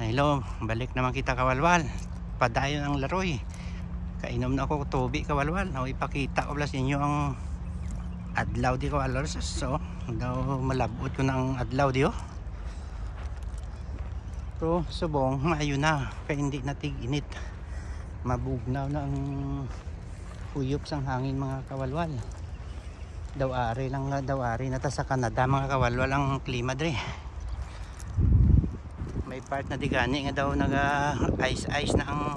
Hello, balik naman kita kawalwal. Padayon ang laroy. Kainom na ako tubig kawalwal. Ipakita ko sa inyo ang adlaw di kawalwal. So, daw malabot ko ng adlaw di oh. Pero subong maayo na kaya hindi natig init. Mabugnaw na ang huyop sang hangin mga kawalwal. Daw ari lang nga daw ari na ta sa Canada mga kawalwal ang klima dre. May part na digani nga daw naga ice na ang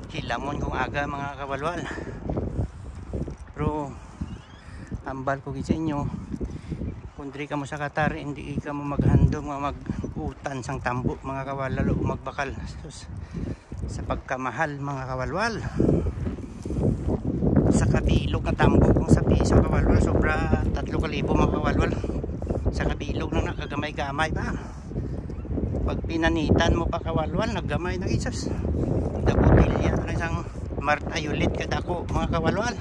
hilamon kung aga mga kawalwal. Pero ambal ko sa inyo kung di ka mo sa Qatar hindi ka mo maghandong mag-utan sang tambo mga kawalwal o magbakal sa pagkamahal mga kawalwal. Sa kabilog na tambo kung sa piso kawalwal sobra 3,000 mga kawalwal. Sa kabilog na nakagamay-gamay pa. Pag pinanitan mo pa kawalwal naggamay na isas dabutilya na isang martayulit kadako mga kawalwal.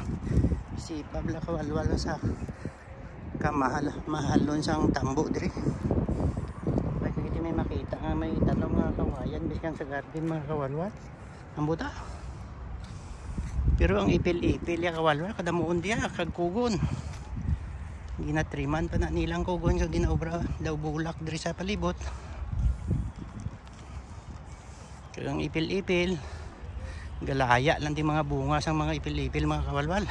Si Pabla kawalwal sa mahalon sang tambo diri. Ay kaya may makita nga may tanong mga kawayan biskan sa garden mga kawalwal ang buta. Pero ang ipil-ipil ya kawalwal kadamuon diya kagkugon ginatriman pa na nilang kugon so ginaobra daw bulak diri sa palibot. Ang ipil-ipil galaya lang di mga bunga sa mga ipil-ipil mga kawalwal.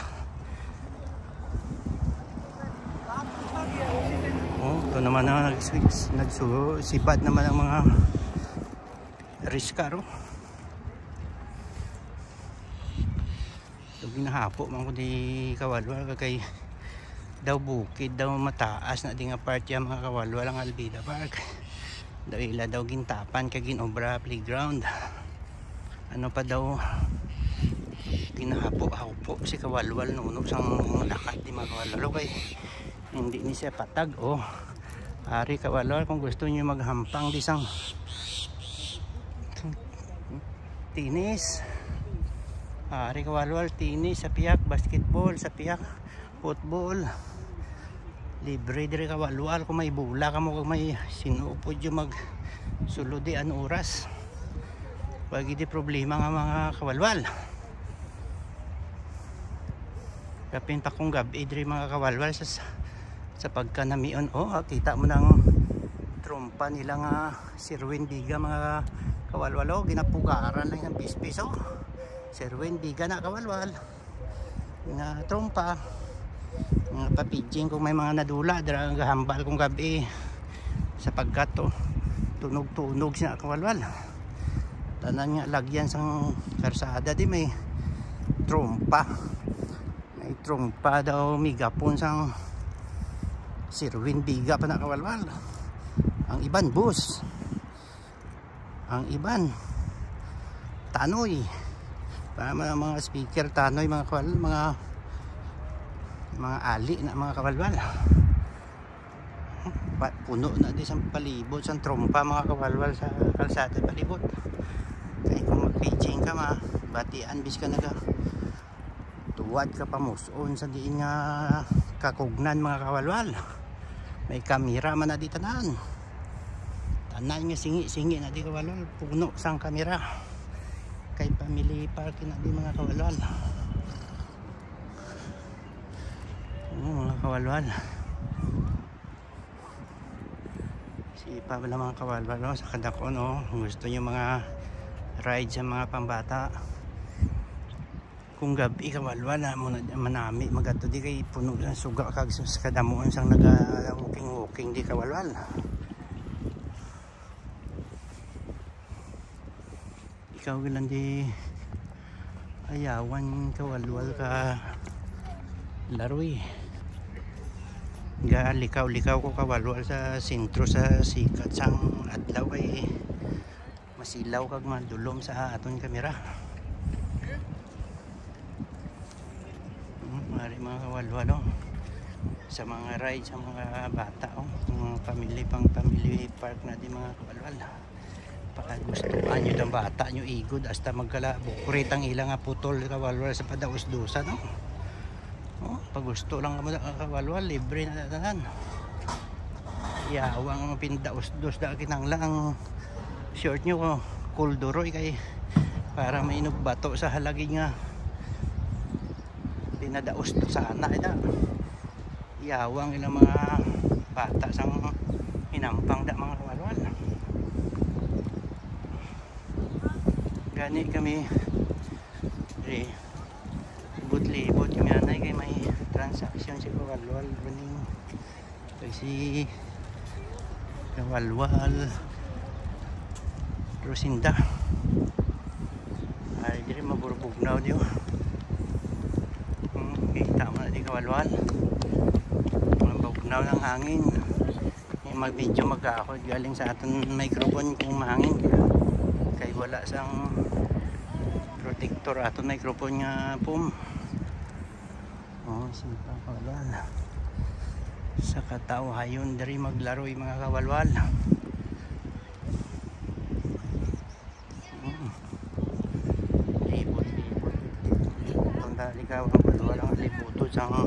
Oh, ito naman na nagsibad naman ang mga riskaro. Ito ginahapo man ko di kawalwal kay daw bukid daw mataas na di nga part ya mga kawalwal ang Albida Park. Daw ila daw gintapan kay ginobra playground. Ano pa daw ginahapo-hapo si kawalwal nuno sang lakat di mga kawalwal kay hindi ni siya patag oh. Ari kawalwal kung gusto niyo maghampang di sang tinis. Ari kawalwal tinis sa piyak, basketball sa piyak, football. Libre dire kawalwal kung may bula ka mo kung may sinupod yung mag sulodi an oras pag di problema nga mga kawalwal. Kapin pa kong gabi dire mga kawalwal sa pagkanamion oh kita mo ng trompa nila nga Sirwin Biga mga kawalwal oh ginapugaran lang ng piso Sirwin Biga na kawalwal nga trompa mga papijing kung may mga nadula dara ang gahambal kong gabi sa pagkato tunog-tunog siya kawalwal. Tanan nga lagyan sang karsada di may trompa daw migapon sang Sirwin Biga pa na kawalwal. Ang iban bus, ang iban tanoy para mga speaker tanoy mga kawalwal mga ali na mga kawalwal. Puno na di sa palibot sa trompa mga kawalwal sa kalsada palibot. Kaya kung mag-pitching ka batian bis ka naga tuwad ka pa muson sa diin nga kakugnan mga kawalwal. May kamera man na di tanan nga singi na di kawalwal puno sang kamera kay family park na di mga kawalwal. Mga kawalwal si Pabla mga kawalwal no, sa kadako no, gusto nyo mga ride sa mga pambata kung gabi kawalwal manami magato di kay puno ng suga kag sa kadamuan sang naga walking di kawalwal. Ikaw lang di ayawan kawalwal ka laroy ga likaw-likaw ko kawalwal sa sentro sa sikat sang adlaw kay masilaw kag madulom sa aton kamera. Mari mga kawalwal no? Sa mga ride sa mga bata mga family park na di mga kawalwal. Pag gustuhan nyo ng bata nyo igod hasta magkala bukurit ang ilang putol kawalwal sa padaus-dusa no? Oh, pag gusto lang mo kawalwal libre na tanan. Yawang pindaos-dos da kinanglang short nyo ko kulduroy kay para may bato sa halagi nga pinadaos to sana ida iyawang ilang mga bata sang hinampang da mga kawalwal. Gani kami libot-libot yung yanay kay may transaksyon si kawalwal running kay si kawalwal Rosinda ay diri maburbugnaw diyo. Kita mo na di kawalwal mabugnaw ng hangin mag-video magkaakod galing sa aton microphone kung mahangin kay wala sang protector aton microphone nga pum. Simpa kawalwal sa katao hayon diri maglaro yung mga kawalwal. Libot-libot tanda ikaw kawalwal ang libuto sang